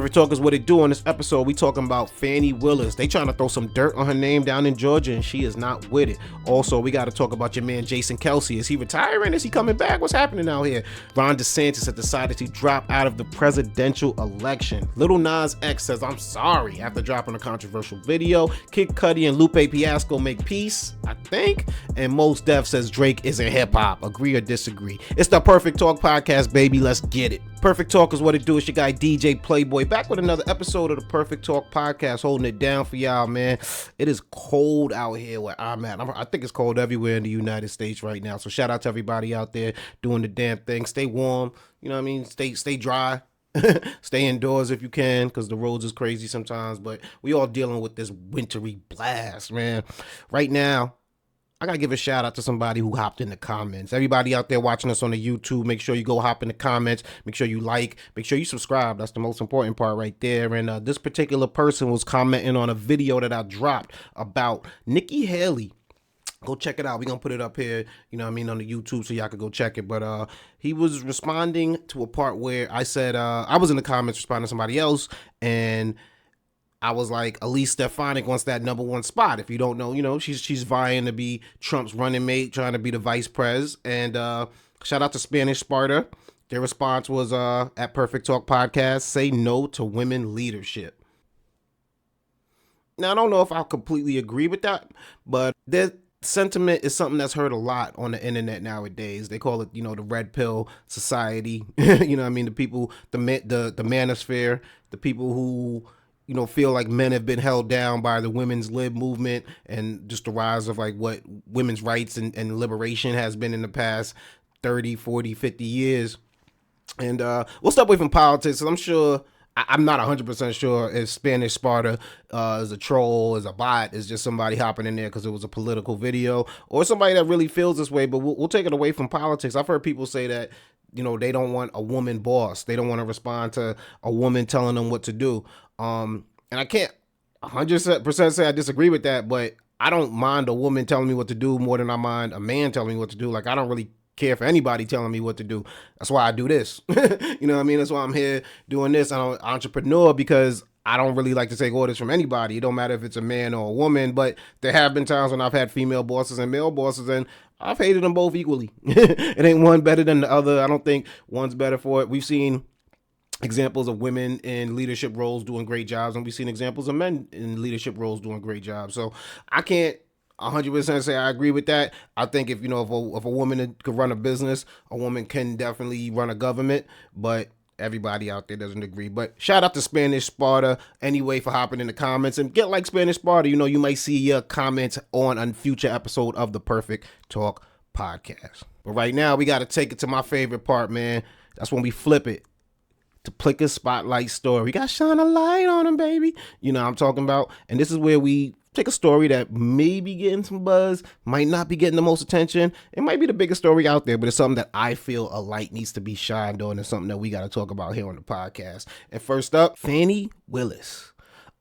Perfect Talk is what it do. On this episode, we talking about Fani Willis. They trying to throw some dirt on her name down in Georgia, and she is not with it. Also, we got to talk about your man Jason Kelce. Is he retiring? Is he coming back? What's happening out here? Ron DeSantis has decided to drop out of the presidential election. Lil Nas X says, I'm sorry, after dropping a controversial video. Kid Cudi and Lupe Fiasco make peace, I think. And Mos Def says Drake isn't hip-hop. Agree or disagree? It's the Perfect Talk podcast, baby. Let's get it. Perfect Talk is what it do. It's your guy DJ Playboy back with another episode of the Perfect Talk podcast, holding it down for y'all, man. It is cold out here where I'm at. I think it's cold everywhere in the United States right now. So shout out to everybody out there doing the damn thing. Stay warm. You know what I mean? Stay dry. Stay indoors if you can, because the roads is crazy sometimes. But we all dealing with this wintry blast, man. Right now, I gotta give a shout out to somebody who hopped in the comments. Everybody out there watching us on the YouTube, make sure you go hop in the comments. Make sure you like. Make sure you subscribe. That's the most important part right there. And this particular person was commenting on a video that I dropped about Nikki Haley. Go check it out. We're going to put it up here, you know what I mean, on the YouTube so y'all can go check it. But he was responding to a part where I said, I was in the comments responding to somebody else, and I was like, Elise Stefanik wants that #1 spot. If you don't know, you know, she's vying to be Trump's running mate, trying to be the vice pres. And shout out to Spanish Sparta. Their response was at Perfect Talk Podcast, say no to women leadership. Now, I don't know if I'll completely agree with that, but their sentiment is something that's heard a lot on the internet nowadays. They call it, you know, the red pill society. You know what I mean? The people, the manosphere, the people who, you know, feel like men have been held down by the women's lib movement and just the rise of like what women's rights and liberation has been in the past 30, 40, 50 years. And we'll step away from politics. I'm sure, I'm not 100% sure if Spanish Sparta is a troll, is a bot, is just somebody hopping in there because it was a political video, or somebody that really feels this way. But we'll take it away from politics. I've heard people say that, you know, they don't want a woman boss. They don't want to respond to a woman telling them what to do. And I can't 100% say I disagree with that, but I don't mind a woman telling me what to do more than I mind a man telling me what to do. Like, I don't really care for anybody telling me what to do. That's why I do this. You know what I mean? That's why I'm here doing this. I'm an entrepreneur because I don't really like to take orders from anybody. It don't matter if it's a man or a woman, but there have been times when I've had female bosses and male bosses, and I've hated them both equally. It ain't one better than the other. I don't think one's better for it. We've seen examples of women in leadership roles doing great jobs, and we've seen examples of men in leadership roles doing great jobs. So I can't 100% say I agree with that. I think if, you know, if a woman could run a business, a woman can definitely run a government, but everybody out there doesn't agree. But shout out to Spanish Sparta anyway for hopping in the comments, and get like Spanish Sparta. You know, you might see your comments on a future episode of the Perfect Talk podcast. But right now, we got to take it to my favorite part, man. That's when we flip it to Plicker Spotlight Story. We got to shine a light on them, baby. You know what I'm talking about? And this is where we take a story that may be getting some buzz, might not be getting the most attention. It might be the biggest story out there, but it's something that I feel a light needs to be shined on, and something that we got to talk about here on the podcast. And first up, Fani Willis.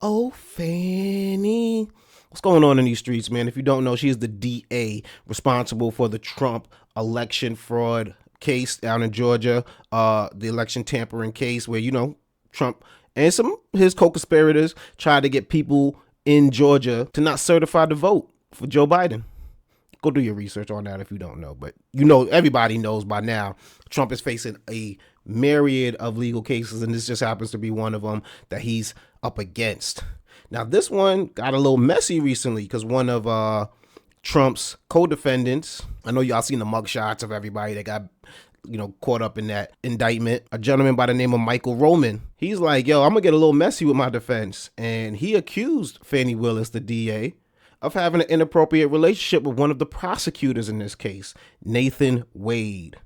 Oh, Fani. What's going on in these streets, man? If you don't know, she is the DA responsible for the Trump election fraud case down in Georgia, the election tampering case where, you know, Trump and some of his co-conspirators tried to get people in Georgia to not certify the vote for Joe Biden. Go do your research on that if you don't know. But, you know, everybody knows by now Trump is facing a myriad of legal cases, and this just happens to be one of them that he's up against. Now, this one got a little messy recently because one of Trump's co-defendants, I know y'all seen the mugshots of everybody that got, you know, caught up in that indictment, a gentleman by the name of Michael Roman. He's like, yo, I'm gonna get a little messy with my defense. And he accused Fani Willis, the DA, of having an inappropriate relationship with one of the prosecutors in this case, Nathan Wade.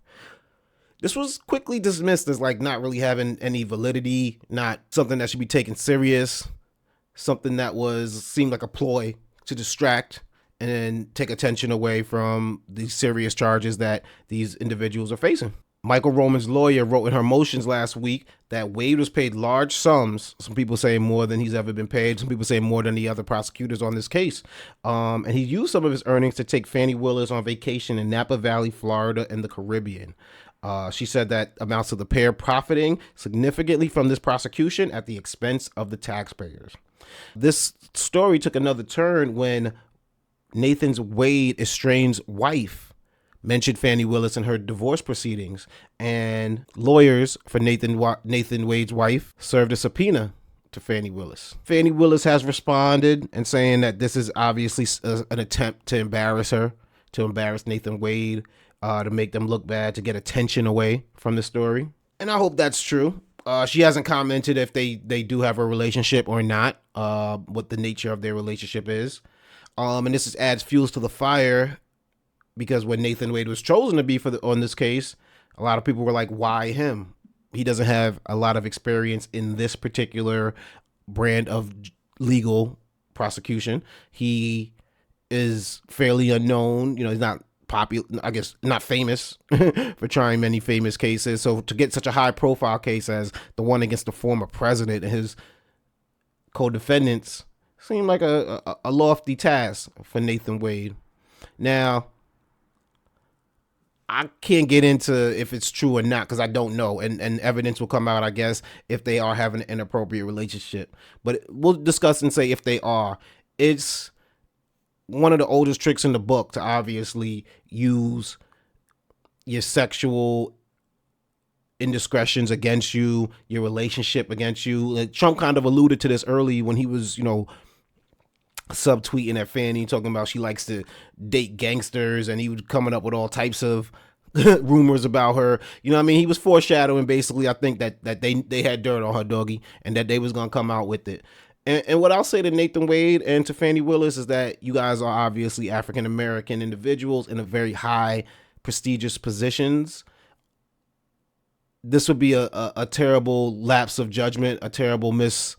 This was quickly dismissed as like not really having any validity, not something that should be taken serious, something that seemed like a ploy to distract and take attention away from the serious charges that these individuals are facing. Michael Roman's lawyer wrote in her motions last week that Wade was paid large sums. Some people say more than he's ever been paid. Some people say more than the other prosecutors on this case. And he used some of his earnings to take Fani Willis on vacation in Napa Valley, Florida, and the Caribbean. She said that amounts to the pair profiting significantly from this prosecution at the expense of the taxpayers. This story took another turn when Nathan Wade's estranged wife mentioned Fani Willis in her divorce proceedings, and lawyers for Nathan Wade's wife served a subpoena to Fani Willis. Fani Willis has responded and saying that this is obviously an attempt to embarrass her, to embarrass Nathan Wade, to make them look bad, to get attention away from the story. And I hope that's true. She hasn't commented if they do have a relationship or not, what the nature of their relationship is. And this adds fuels to the fire, because when Nathan Wade was chosen to be on this case, a lot of people were like, why him? He doesn't have a lot of experience in this particular brand of legal prosecution. He is fairly unknown. He's not popular, I guess, not famous for trying many famous cases. So to get such a high profile case as the one against the former president and his co-defendants seemed like a lofty task for Nathan Wade. Now, I can't get into if it's true or not because I don't know, and evidence will come out, I guess, if they are having an inappropriate relationship. But we'll discuss and say if they are. It's one of the oldest tricks in the book to obviously use your sexual indiscretions against you, your relationship against you. Like Trump kind of alluded to this early when he was, subtweeting at Fani, talking about she likes to date gangsters, and he was coming up with all types of rumors about her. He was foreshadowing basically, I think, that they had dirt on her, doggy, and that they was gonna come out with it. And what I'll say to Nathan Wade and to Fani Willis is that you guys are obviously African American individuals in a very high prestigious positions. This would be a terrible lapse of judgment, a terrible misstep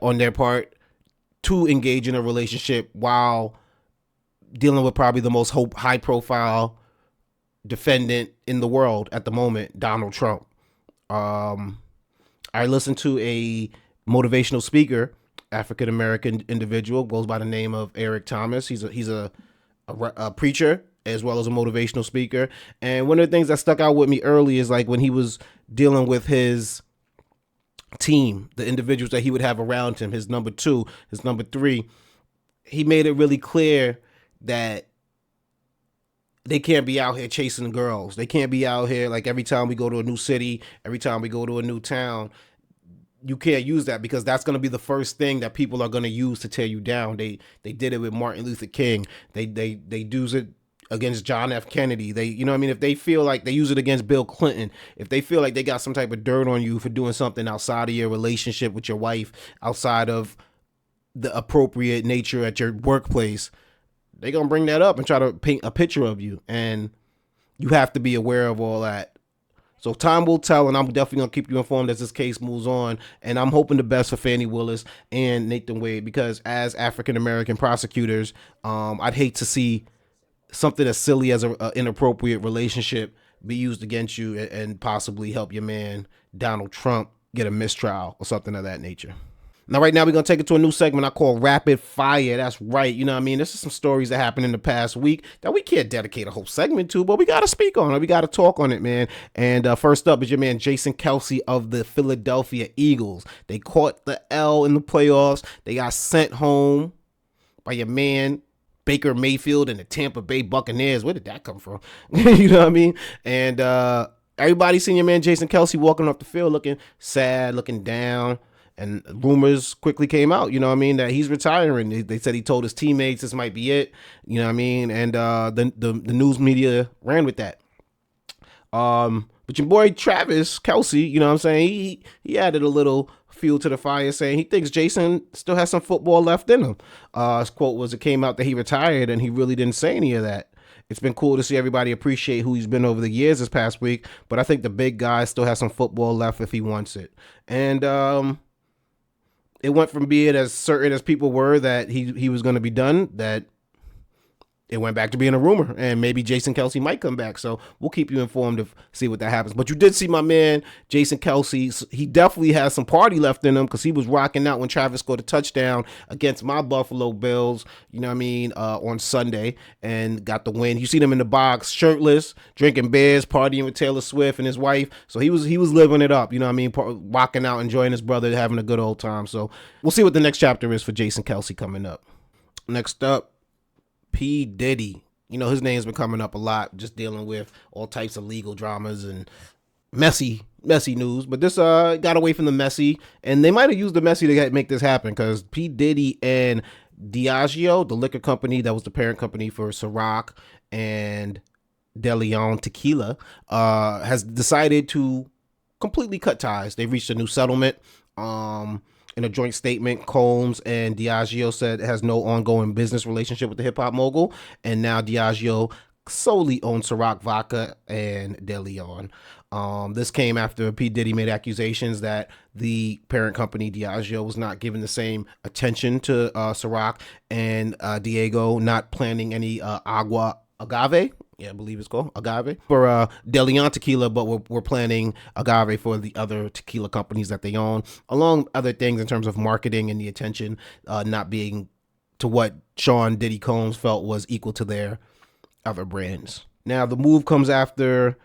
on their part to engage in a relationship while dealing with probably the most high profile defendant in the world at the moment, Donald Trump. I listened to a motivational speaker, African American individual, goes by the name of Eric Thomas. He's a preacher as well as a motivational speaker. And one of the things that stuck out with me early is like when he was dealing with his team, the individuals that he would have around him, his number 2, his number 3, he made it really clear that they can't be out here chasing girls. They can't be out here like every time we go to a new city, every time we go to a new town. You can't use that because that's going to be the first thing that people are going to use to tear you down. They did it with Martin Luther King. They do it against John F. Kennedy. If they feel like they use it against Bill Clinton, if they feel like they got some type of dirt on you for doing something outside of your relationship with your wife, outside of the appropriate nature at your workplace, they're going to bring that up and try to paint a picture of you. And you have to be aware of all that. So time will tell, and I'm definitely going to keep you informed as this case moves on. And I'm hoping the best for Fani Willis and Nathan Wade, because as African-American prosecutors, I'd hate to see something as silly as an inappropriate relationship be used against you and possibly help your man, Donald Trump, get a mistrial or something of that nature. Now, right now, we're going to take it to a new segment I call Rapid Fire. That's right. This is some stories that happened in the past week that we can't dedicate a whole segment to, but we got to speak on it. We got to talk on it, man. And first up is your man, Jason Kelce of the Philadelphia Eagles. They caught the L in the playoffs. They got sent home by your man, Baker Mayfield and the Tampa Bay Buccaneers. Where did that come from? You know what I mean? And everybody seen your man, Jason Kelce, walking off the field looking sad, looking down. And rumors quickly came out, that he's retiring. They said he told his teammates this might be it, and the news media ran with that. But your boy Travis Kelce, he added a little fuel to the fire, saying he thinks Jason still has some football left in him. His quote was, it came out that he retired, and he really didn't say any of that. It's been cool to see everybody appreciate who he's been over the years this past week, but I think the big guy still has some football left if he wants it. And it went from being as certain as people were that he was going to be done, that it went back to being a rumor, and maybe Jason Kelce might come back. So we'll keep you informed of see what that happens. But you did see my man Jason Kelce. He definitely has some party left in him because he was rocking out when Travis scored a touchdown against my Buffalo Bills. You know what I mean? On Sunday, and got the win. You seen him in the box, shirtless, drinking beers, partying with Taylor Swift and his wife. So he was living it up. You know what I mean? Rocking out, enjoying his brother, having a good old time. So we'll see what the next chapter is for Jason Kelce coming up. Next up, P. Diddy. You know, his name's been coming up a lot, just dealing with all types of legal dramas and messy news. But this got away from the messy, and they might have used the messy to make this happen, because P. Diddy and Diageo, the liquor company that was the parent company for Ciroc and De Leon Tequila, has decided to completely cut ties. They've reached a new settlement. In a joint statement, Combs and Diageo said it has no ongoing business relationship with the hip-hop mogul, and now Diageo solely owns Ciroc Vodka and De Leon. This came after P. Diddy made accusations that the parent company, Diageo, was not giving the same attention to Ciroc, and Diego not planning any agave. Yeah, I believe it's called agave for De Leon tequila, but we're planning agave for the other tequila companies that they own, along other things in terms of marketing and the attention not being to what Sean Diddy Combs felt was equal to their other brands. Now, the move comes after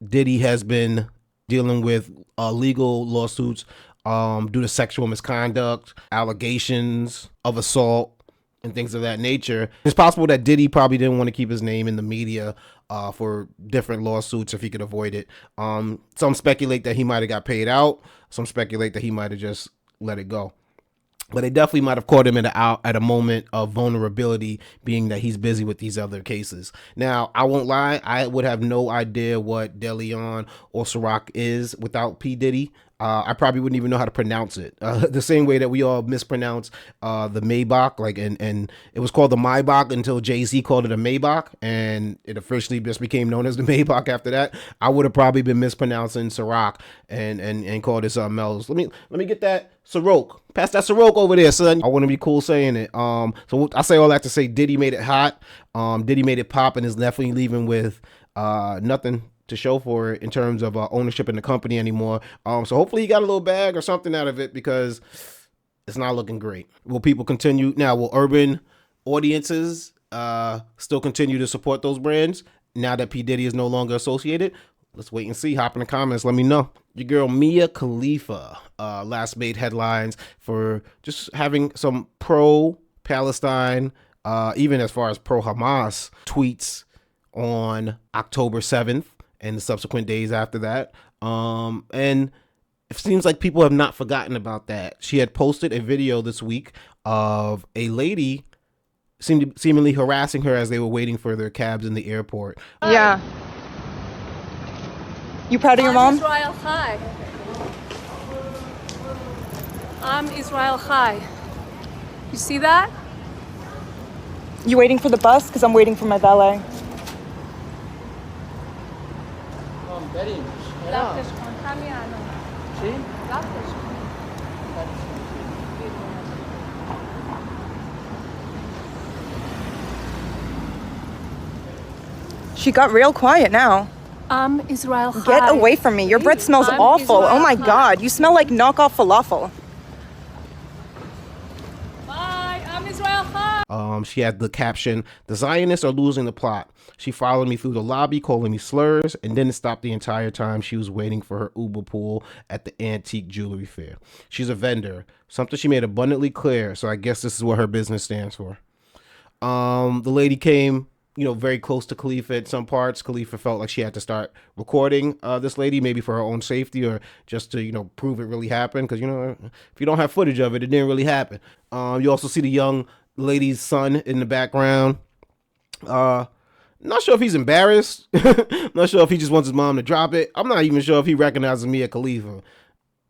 Diddy has been dealing with legal lawsuits due to sexual misconduct, allegations of assault, and things of that nature. It's possible that Diddy probably didn't want to keep his name in the media for different lawsuits if he could avoid it. Some speculate that he might have got paid out. Some speculate that he might have just let it go. But they definitely might have caught him at a moment of vulnerability, being that he's busy with these other cases. Now, I won't lie, I would have no idea what De Leon or Ciroc is without P. Diddy. I probably wouldn't even know how to pronounce it. The same way that we all mispronounce the Maybach, like, and it was called the Maybach until Jay-Z called it a Maybach, and it officially just became known as the Maybach after that. I would have probably been mispronouncing Ciroc and called it something else. Let me get that Ciroc. Pass that Ciroc over there, son. I want to be cool saying it. So I say all that to say Diddy made it hot. Diddy made it pop, and is definitely leaving with nothing to show for it in terms of ownership in the company anymore. So hopefully he got a little bag or something out of it, because it's not looking great. Will people continue? Now, will urban audiences still continue to support those brands now that P. Diddy is no longer associated? Let's wait and see. Hop in the comments. Let me know. Your girl Mia Khalifa last made headlines for just having some pro-Palestine, even as far as pro-Hamas tweets on October 7th. And the subsequent days after that. And it seems like people have not forgotten about that. She had posted a video this week of a lady seemingly harassing her as they were waiting for their cabs in the airport. Yeah. You proud of your mom? Israel Chai. I'm Israel Chai. You see that? You waiting for the bus? Because I'm waiting for my valet. She got real quiet now. Israel Chai. Get away from me. Your breath smells awful. Israel Oh my Chai. God. You smell like knockoff falafel. Bye, I'm Israel Chai. She had the caption, "The Zionists are losing the plot. She followed me through the lobby, calling me slurs, and didn't stop the entire time she was waiting for her Uber pool at the antique jewelry fair. She's a vendor, something she made abundantly clear, so I guess this is what her business stands for." The lady came, very close to Khalifa at some parts. Khalifa felt like she had to start recording this lady, maybe for her own safety or just to, prove it really happened. Because, if you don't have footage of it, it didn't really happen. You also see the young lady's son in the background. Not sure if he's embarrassed. Not sure if he just wants his mom to drop it. I'm not even sure if he recognizes Mia Khalifa.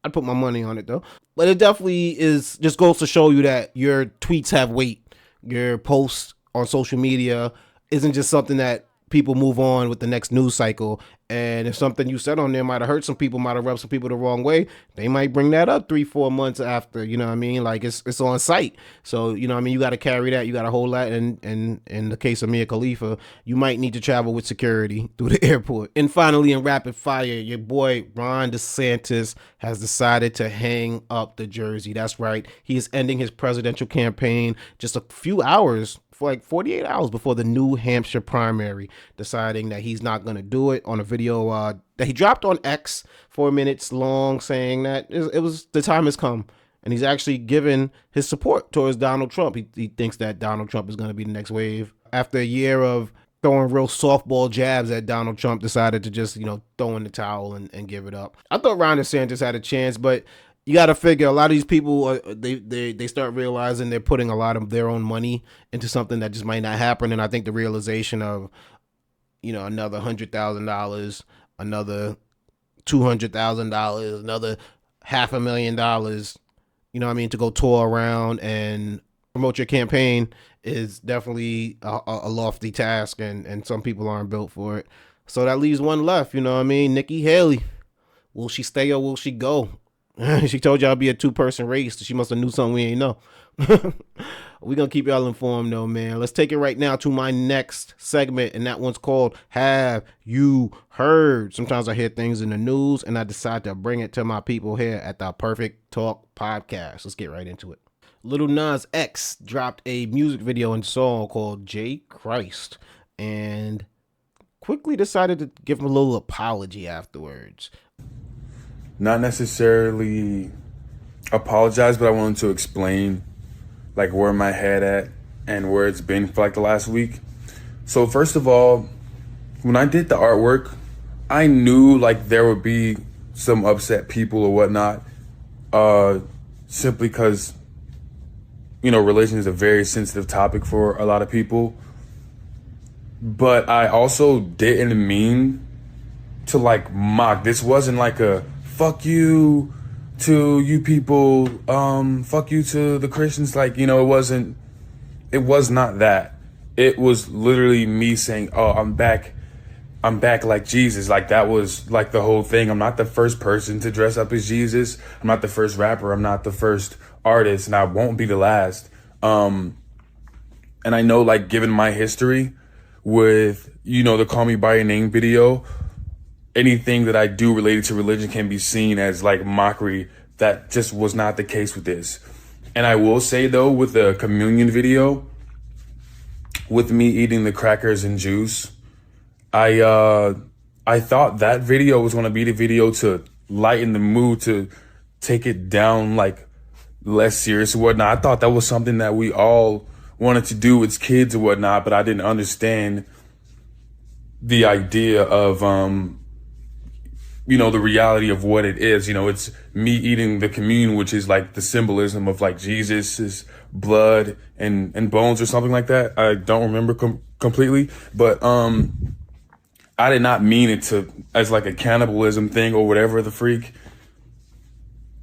I'd put my money on it, though. But it definitely just goes to show you that your tweets have weight. Your posts on social media isn't just something that people move on with the next news cycle. And if something you said on there might have hurt some people, might have rubbed some people the wrong way, they might bring that up 3-4 months after, you know what I mean? Like it's on site. So, you know what I mean? You got to carry that. You got to hold that. And in the case of Mia Khalifa, you might need to travel with security through the airport. And finally, in rapid fire, your boy Ron DeSantis has decided to hang up the jersey. That's right. He is ending his presidential campaign just a few hours, for like 48 hours before the New Hampshire primary, deciding that he's not going to do it, on a video that he dropped on X 4 minutes long, saying that it was the time has come. And he's actually given his support towards Donald Trump. He thinks that Donald Trump is going to be the next wave. After a year of throwing real softball jabs at Donald Trump, decided to just, you know, throw in the towel and give it up. I thought Ron DeSantis had a chance, but you got to figure a lot of these people, they start realizing they're putting a lot of their own money into something that just might not happen. And I think the realization of, you know, another $100,000, another $200,000, another $500,000, you know what I mean, to go tour around and promote your campaign is definitely a lofty task, and some people aren't built for it. So that leaves one left, you know what I mean, Nikki Haley. Will she stay or will she go? She told y'all it'd be a 2-person race. She must have knew something we ain't know. We're going to keep y'all informed though, man. Let's take it right now to my next segment, and that one's called Have You Heard? Sometimes I hear things in the news, and I decide to bring it to my people here at the Perfect Talk Podcast. Let's get right into it. Lil Nas X dropped a music video and song called J Christ, and quickly decided to give him a little apology afterwards. Not necessarily apologize, but I wanted to explain like where my head at and where it's been for like the last week. So first of all, when I did the artwork, I knew like there would be some upset people or whatnot, simply because, you know, religion is a very sensitive topic for a lot of people. But I also didn't mean to like mock. This wasn't like a fuck you to you people, fuck you to the Christians. Like, you know, it was not that. It was literally me saying, oh, I'm back like Jesus. Like, that was like the whole thing. I'm not the first person to dress up as Jesus. I'm not the first rapper. I'm not the first artist, and I won't be the last. And I know, like, given my history with, you know, the Call Me By Your Name video, anything that I do related to religion can be seen as like mockery. That just was not the case with this. And I will say though, with the communion video, with me eating the crackers and juice, I thought that video was going to be the video to lighten the mood, to take it down like less serious or whatnot. I thought that was something that we all wanted to do as kids or whatnot, but I didn't understand the idea of, you know, the reality of what it is. You know, it's me eating the communion, which is like the symbolism of like Jesus's blood and bones or something like that. I don't remember completely, but I did not mean it to as like a cannibalism thing or whatever the freak.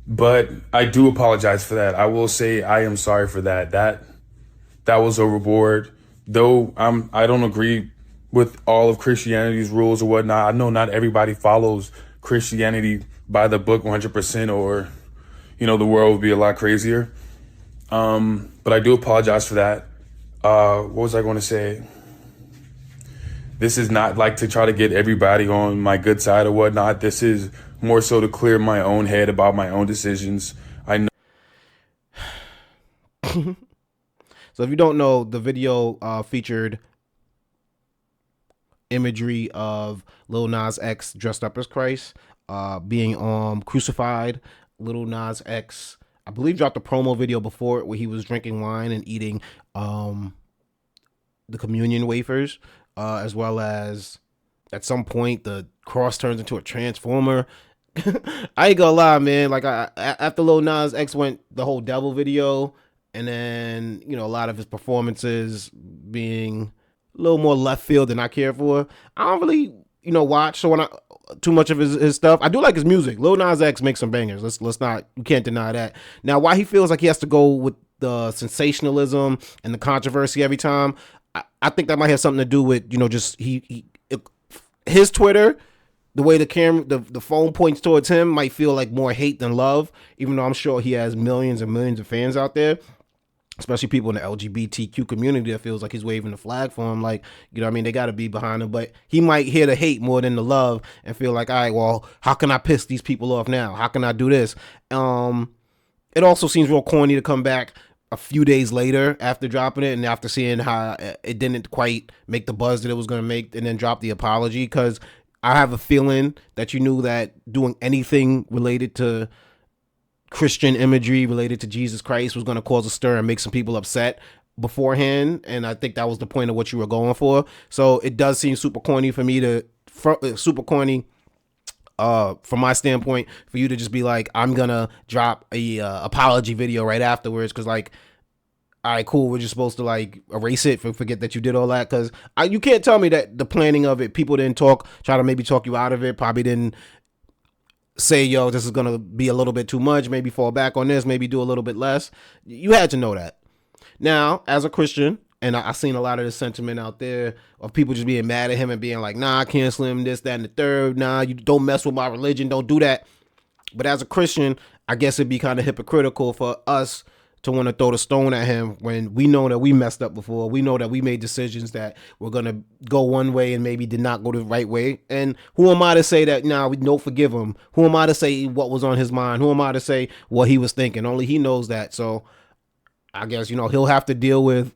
But I do apologize for that. I will say I am sorry for that. That was overboard. Though I don't agree with all of Christianity's rules or whatnot. I know not everybody follows Christianity by the book 100%, or, you know, the world would be a lot crazier. But I do apologize for that. What was I going to say? This is not like to try to get everybody on my good side or whatnot. This is more so to clear my own head about my own decisions. I know. So if you don't know, the video featured imagery of Lil Nas X dressed up as Christ, being crucified. Lil Nas X, I believe, dropped a promo video before it where he was drinking wine and eating the communion wafers, as well as at some point the cross turns into a transformer. I ain't gonna lie, man. Like, after Lil Nas X went the whole devil video, and then, you know, a lot of his performances being a little more left field than I care for, I don't really, you know, watch too much of his stuff. I do like his music. Lil Nas X makes some bangers. Let's not, you can't deny that. Now, why he feels like he has to go with the sensationalism and the controversy every time, I think that might have something to do with, just his Twitter, the way the camera, the phone points towards him might feel like more hate than love, even though I'm sure he has millions and millions of fans out there, especially people in the LGBTQ community that feels like he's waving the flag for him. Like, they got to be behind him, but he might hear the hate more than the love and feel like, all right, well, how can I piss these people off now? How can I do this? It also seems real corny to come back a few days later after dropping it and after seeing how it didn't quite make the buzz that it was going to make, and then drop the apology, because I have a feeling that you knew that doing anything related to Christian imagery, related to Jesus Christ, was going to cause a stir and make some people upset beforehand, and I think that was the point of what you were going for. So it does seem super corny for me from my standpoint, for you to just be like, I'm gonna drop a apology video right afterwards, because like, all right, cool, we're just supposed to like erase it, forget that you did all that, because you can't tell me that the planning of it, people didn't try to maybe talk you out of it, probably didn't say, yo, this is gonna be a little bit too much, maybe fall back on this, maybe do a little bit less. You had to know that. Now, as a Christian, and I seen a lot of the sentiment out there of people just being mad at him and being like, nah, I cancel him, this, that, and the third. Nah, you don't mess with my religion. Don't do that. But as a Christian, I guess it'd be kind of hypocritical for us to want to throw the stone at him when we know that we messed up before. We know that we made decisions that were going to go one way and maybe did not go the right way. And who am I to say that, we don't forgive him? Who am I to say what was on his mind? Who am I to say what he was thinking? Only he knows that. So I guess, he'll have to deal with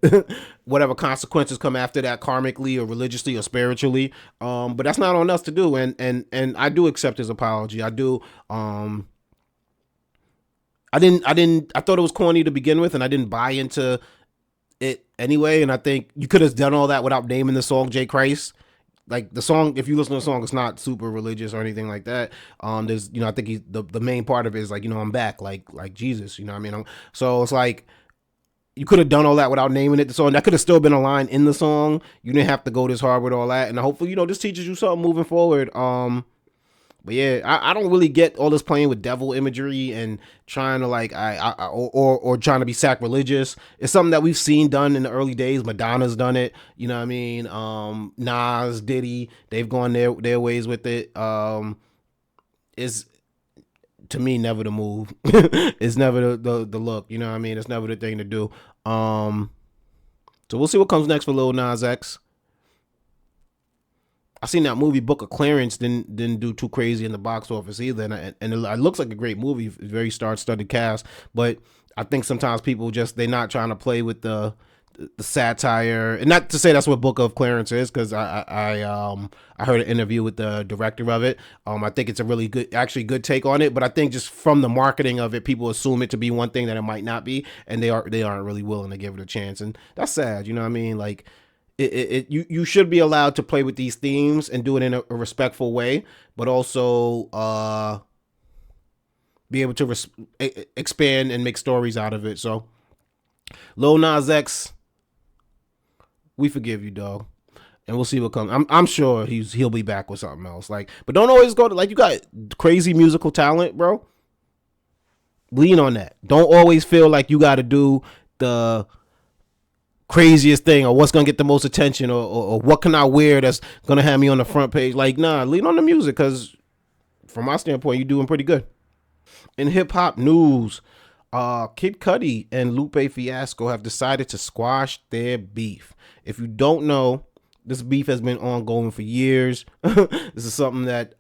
whatever consequences come after that, karmically or religiously or spiritually. But that's not on us to do. And I do accept his apology. I do. I thought it was corny to begin with, and I didn't buy into it anyway. And I think you could have done all that without naming the song J. Christ. Like the song, if you listen to the song, it's not super religious or anything like that. There's, I think the main part of it is like, I'm back, like Jesus, what I mean? So it's like, you could have done all that without naming it. So that could have still been a line in the song. You didn't have to go this hard with all that. And hopefully, this teaches you something moving forward. But yeah, I don't really get all this playing with devil imagery and trying to like, or trying to be sacrilegious. It's something that we've seen done in the early days. Madonna's done it. You know what I mean? Nas, Diddy, they've gone their ways with it. It's, to me, never the move. It's never the look, you know what I mean? It's never the thing to do. So we'll see what comes next for Lil Nas X. I seen that movie Book of Clarence didn't do too crazy in the box office either, and it looks like a great movie, very star-studded cast. But I think sometimes people they're not trying to play with the satire, and not to say that's what Book of Clarence is, because I heard an interview with the director of it. I think it's a really good take on it, but I think just from the marketing of it, people assume it to be one thing that it might not be, and they aren't really willing to give it a chance, and that's sad. You know what I mean? Like, you should be allowed to play with these themes and do it in a respectful way, but also be able to expand and make stories out of it. So Lil Nas X, we forgive you, dog, and we'll see what comes. I'm sure he'll be back with something else. Like, but don't always go to, like, you got crazy musical talent, bro. Lean on that. Don't always feel like you got to do the craziest thing or what's gonna get the most attention or what can I wear that's gonna have me on the front page. Like, nah, lean on the music, because from my standpoint, you're doing pretty good. In hip hop news, Kid Cudi and Lupe Fiasco have decided to squash their beef. If you don't know, this beef has been ongoing for years. This is something that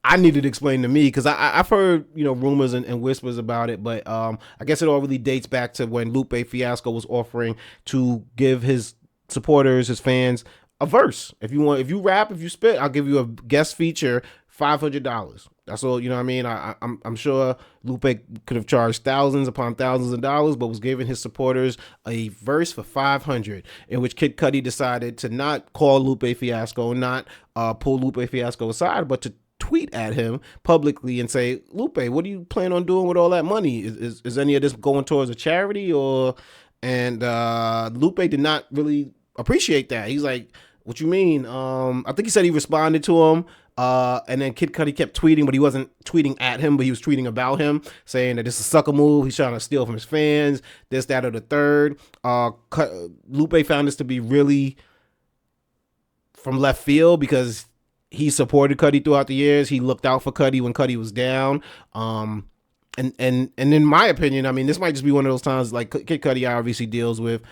I needed to explain to me, because I've heard rumors and whispers about it, but I guess it all really dates back to when Lupe Fiasco was offering to give his supporters, his fans, a verse. If you rap, if you spit, I'll give you a guest feature, $500. That's all, you know what I mean? I'm sure Lupe could have charged thousands upon thousands of dollars, but was giving his supporters a verse for $500, in which Kid Cudi decided to not call Lupe Fiasco, not pull Lupe Fiasco aside, but to tweet at him publicly and say, Lupe, what do you plan on doing with all that money? Is any of this going towards a charity? And Lupe did not really appreciate that. He's like, What you mean? I think he said he responded to him. And then Kid Cudi kept tweeting, but he wasn't tweeting at him, but he was tweeting about him, saying that this is a sucker move. He's trying to steal from his fans, this, that, or the third. Lupe found this to be really from left field because he supported Cudi throughout the years. He looked out for Cudi when Cudi was down. And in my opinion, I mean, this might just be one of those times like Kid Cudi obviously deals with,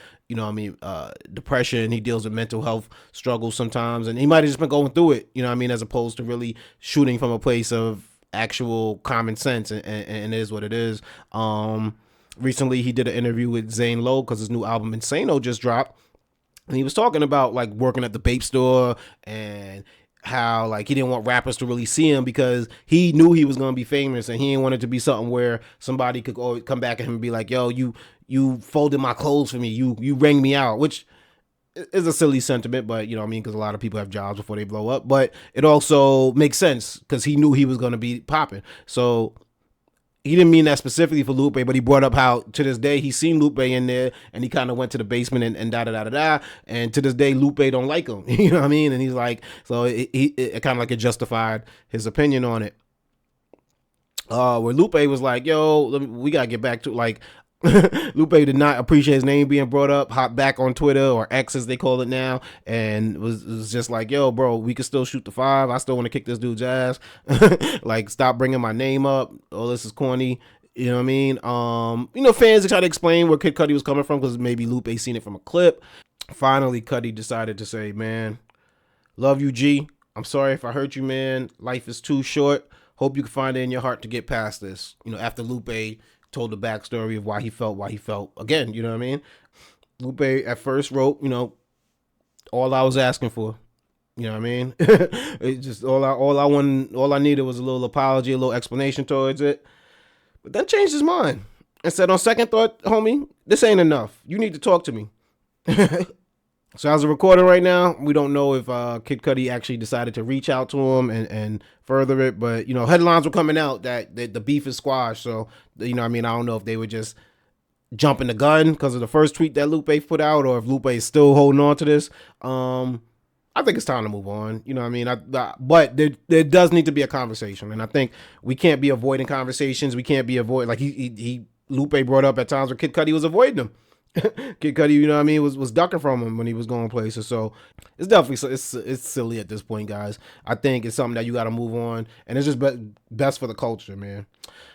depression. He deals with mental health struggles sometimes, and he might have just been going through it, as opposed to really shooting from a place of actual common sense, and it is what it is. Recently, he did an interview with Zane Lowe because his new album Insano just dropped, and he was talking about like working at the vape store and how like he didn't want rappers to really see him because he knew he was going to be famous, and he didn't want it to be something where somebody could always come back at him and be like, yo, you folded my clothes for me, you rang me out, which is a silly sentiment, but because a lot of people have jobs before they blow up, but it also makes sense because he knew he was going to be popping. So he didn't mean that specifically for Lupe, but he brought up how to this day he's seen Lupe in there, and he kind of went to the basement and da. And to this day, Lupe don't like him. You know what I mean? And he's like, so it kind of like it justified his opinion on it. Where Lupe was like, yo, we gotta get back to like. Lupe did not appreciate his name being brought up, hopped back on Twitter, or X as they call it now, and was just like, yo, bro, we can still shoot the 5. I still want to kick this dude's ass. Like, stop bringing my name up. Oh, this is corny. You know what I mean? Fans try to explain where Kid Cudi was coming from because maybe Lupe seen it from a clip. Finally, Cudi decided to say, man, love you, G. I'm sorry if I hurt you, man. Life is too short. Hope you can find it in your heart to get past this. After Lupe told the backstory of why he felt again, you know what I mean? Lupe at first wrote, all I was asking for, you know what I mean? It just all I needed was a little apology, a little explanation towards it. But then changed his mind and said, on second thought, homie, this ain't enough. You need to talk to me. So as a recorder right now, we don't know if Kid Cudi actually decided to reach out to him and further it. But, headlines were coming out that the beef is squashed. So, I don't know if they were just jumping the gun because of the first tweet that Lupe put out, or if Lupe is still holding on to this. I think it's time to move on. You know what I mean? But there does need to be a conversation. And I think we can't be avoiding conversations. We can't be like Lupe brought up at times where Kid Cudi was avoiding them. Kid Cudi, was ducking from him when he was going places. So it's definitely it's silly at this point, guys. I think it's something that you got to move on, and it's just best for the culture, man.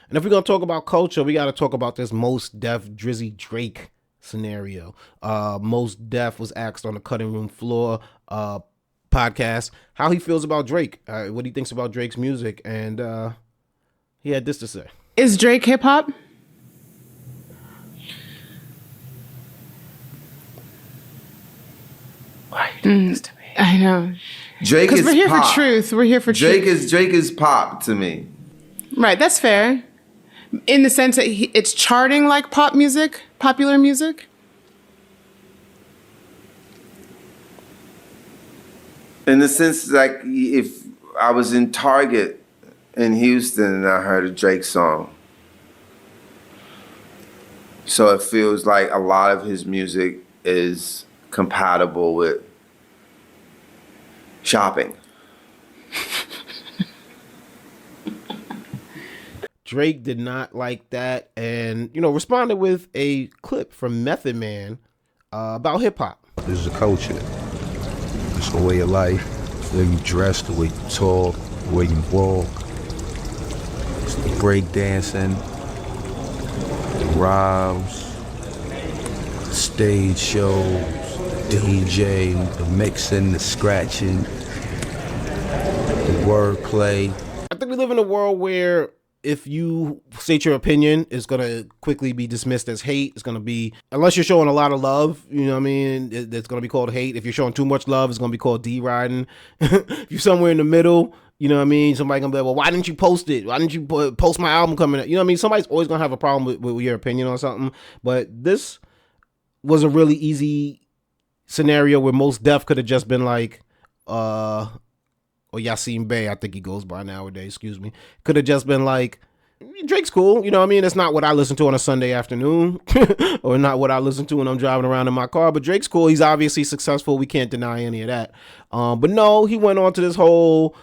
And if we're gonna talk about culture, we got to talk about this Mos Def Drizzy Drake scenario. Mos Def was asked on the Cutting Room Floor podcast how he feels about Drake, what he thinks about Drake's music, and he had this to say: Is Drake hip hop? Why are you doing this to me? I know. Drake is Because we're here pop. for truth. We're here for Drake truth. Drake is pop to me. Right, that's fair. In the sense that it's charting like pop music, popular music. In the sense, like, if I was in Target in Houston and I heard a Drake song, so it feels like a lot of his music is compatible with shopping. Drake did not like that, and responded with a clip from Method Man about hip hop. This is a culture. It's a way of life. The way you dress, the way you talk, the way you walk. It's the break dancing, the rhymes, the stage shows, the DJ, the mixing, the scratching, the wordplay. I think we live in a world where if you state your opinion, it's going to quickly be dismissed as hate. It's going to be, unless you're showing a lot of love, you know what I mean? It's going to be called hate. If you're showing too much love, it's going to be called deriding. If you're somewhere in the middle, you know what I mean? Somebody going to be like, well, why didn't you post it? Why didn't you post my album coming out? You know what I mean? Somebody's always going to have a problem with your opinion on something. But this was a really easy scenario where Mos Def could have just been like, or Yasiin Bey, I think he goes by nowadays, excuse me, could have just been like, Drake's cool. You know what I mean? It's not what I listen to on a Sunday afternoon or not what I listen to when I'm driving around in my car, but Drake's cool. He's obviously successful. We can't deny any of that. But no, he went on to this whole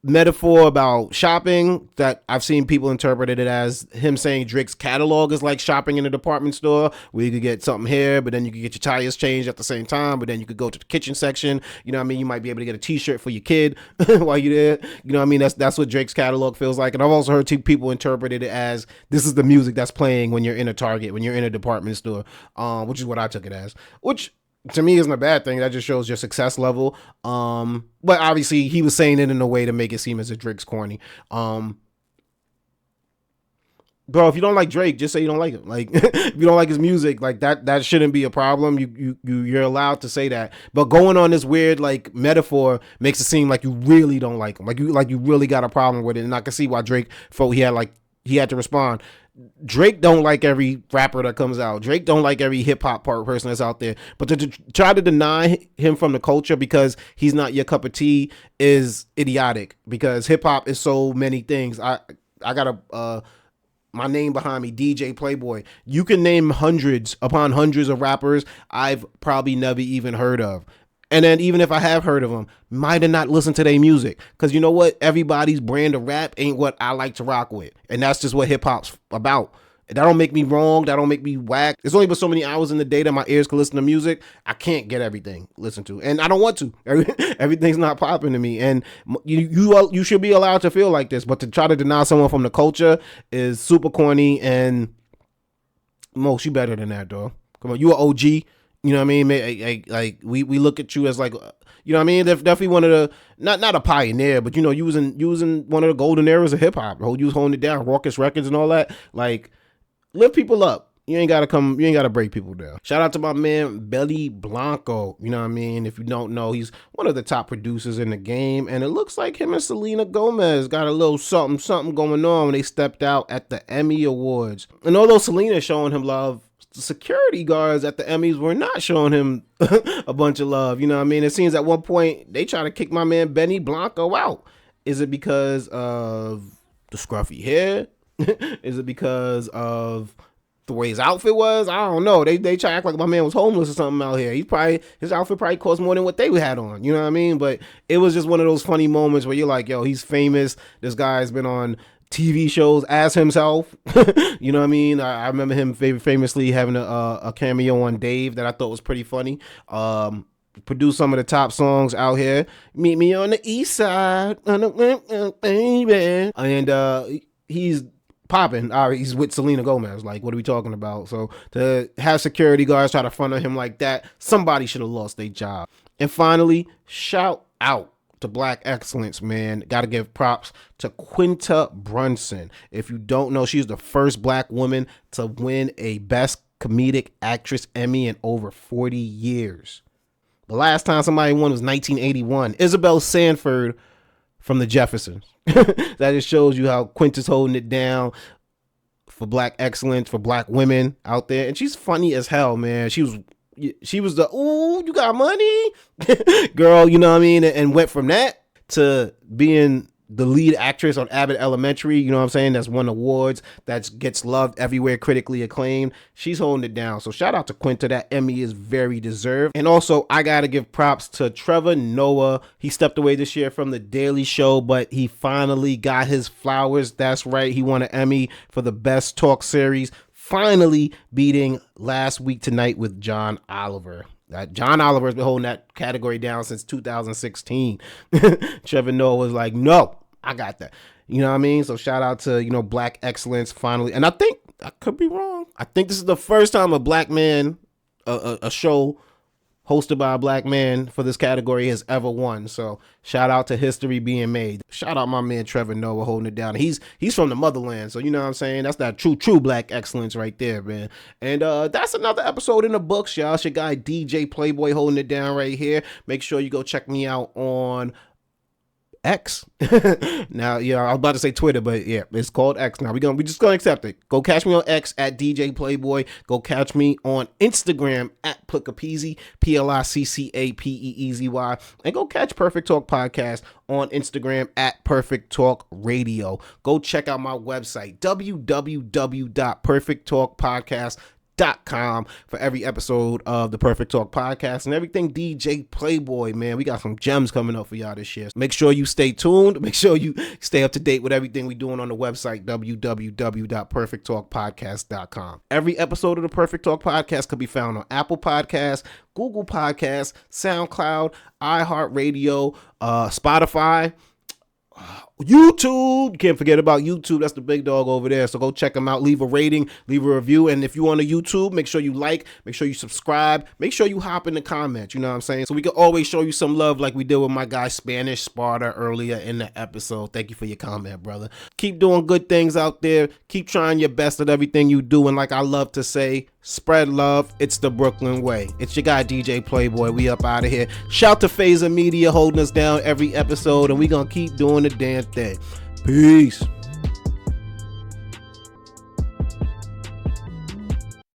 metaphor about shopping that I've seen people interpreted it as him saying Drake's catalog is like shopping in a department store where you could get something here, but then you could get your tires changed at the same time, but then you could go to the kitchen section. You know what I mean? You might be able to get a t-shirt for your kid while you're there. You know what I mean? That's what Drake's catalog feels like. And I've also heard people interpreted it as this is the music that's playing when you're in a Target, when you're in a department store, which is what I took it as, which to me isn't a bad thing. That just shows your success level. But obviously he was saying it in a way to make it seem as if Drake's corny. Bro, if you don't like Drake, just say you don't like him. Like, if you don't like his music, like that shouldn't be a problem. You're allowed to say that. But going on this weird like metaphor makes it seem like you really don't like him. Like you really got a problem with it. And I can see why Drake felt he had to respond. Drake don't like every rapper that comes out. Drake don't like every hip hop person that's out there. But to try to deny him from the culture because he's not your cup of tea is idiotic. Because hip hop is so many things. I got my name behind me, DJ Playboy. You can name hundreds upon hundreds of rappers I've probably never even heard of. And then even if I have heard of them, might have not listened to their music. Because you know what? Everybody's brand of rap ain't what I like to rock with. And that's just what hip hop's about. That don't make me wrong. That don't make me whack. There's only but so many hours in the day that my ears can listen to music. I can't get everything listened to. And I don't want to. Everything's not popping to me. And you should be allowed to feel like this. But to try to deny someone from the culture is super corny. And Mos, you better than that, dog. Come on, you an OG. You know what I mean? Like we look at you as like, you know what I mean? Definitely one of the not a pioneer, but you know, you was in one of the golden eras of hip hop. You was holding it down, Raucous Records and all that. Like, lift people up. You ain't gotta break people down. Shout out to my man Benny Blanco. You know what I mean? If you don't know, he's one of the top producers in the game, and it looks like him and Selena Gomez got a little something going on when they stepped out at the Emmy Awards. And although Selena showing him love, the security guards at the Emmys were not showing him a bunch of love. You know what I mean? It seems at one point they try to kick my man Benny Blanco out. Is it because of the scruffy hair? Is it because of the way his outfit was? I don't know. They try to act like my man was homeless or something out here. His outfit probably cost more than what they had on. You know what I mean? But it was just one of those funny moments where you're like, yo, he's famous. This guy's been on TV shows as himself. You know what I mean? I remember him famously having a cameo on Dave that I thought was pretty funny. Produced some of the top songs out here. Meet me on the east side, baby. And he's popping. He's with Selena Gomez. Like, what are we talking about? So to have security guards try to front on him like that, somebody should have lost their job. And finally, shout out to Black excellence, man. Got to give props to Quinta Brunson. If you don't know, she's the first Black woman to win a Best Comedic Actress Emmy in over 40 years. The last time somebody won was 1981. Isabel Sanford from the Jeffersons. That just shows you how Quinta's holding it down for Black excellence, for Black women out there. And she's funny as hell, man. She was the, ooh, you got money girl, you know what I mean? And went from that to being the lead actress on Abbott Elementary, you know what I'm saying? That's won awards, that gets loved everywhere, critically acclaimed. She's holding it down. So shout out to Quinta. That Emmy is very deserved. And also, I got to give props to Trevor Noah. He stepped away this year from The Daily Show, but he finally got his flowers. That's right. He won an Emmy for the best talk series, finally beating Last Week Tonight with John Oliver. John Oliver has been holding that category down since 2016. Trevor Noah was like, no, I got that. You know what I mean? So shout out to, you know, Black excellence finally. And I think, I could be wrong, I think this is the first time a Black man, a show hosted by a Black man for this category has ever won. So shout out to history being made. Shout out my man Trevor Noah holding it down. He's from the motherland, so you know what I'm saying? That's that true Black excellence right there, man. And that's another episode in the books, y'all. It's your guy DJ Playboy holding it down right here. Make sure you go check me out on X. Now, yeah, I was about to say Twitter, but yeah, it's called X now. We just gonna accept it. Go catch me on X at DJ Playboy. Go catch me on Instagram at Plickapeezy, PLICCAPEEZY, and go catch Perfect Talk Podcast on Instagram at Perfect Talk Radio. Go check out my website, www.perfecttalkpodcast.com, for every episode of the Perfect Talk Podcast and everything DJ Playboy, man. We got some gems coming up for y'all this year. Make sure you stay tuned. Make sure you stay up to date with everything we doing on the website, www.perfecttalkpodcast.com. Every episode of the Perfect Talk Podcast could be found on Apple Podcasts, Google Podcasts, SoundCloud, iHeartRadio, Spotify, YouTube. Can't forget about YouTube. That's the big dog over there. So go check them out. Leave a rating, leave a review. And if you on a YouTube, make sure you like, make sure you subscribe, make sure you hop in the comments. You know what I'm saying? So we can always show you some love like we did with my guy Spanish Sparta earlier in the episode. Thank you for your comment, brother. Keep doing good things out there. Keep trying your best at everything you do. And like I love to say, spread love. It's the Brooklyn way. It's your guy DJ Playboy. We up out of here. Shout to Phaser Media holding us down every episode, and we gonna keep doing the damn thing. Peace.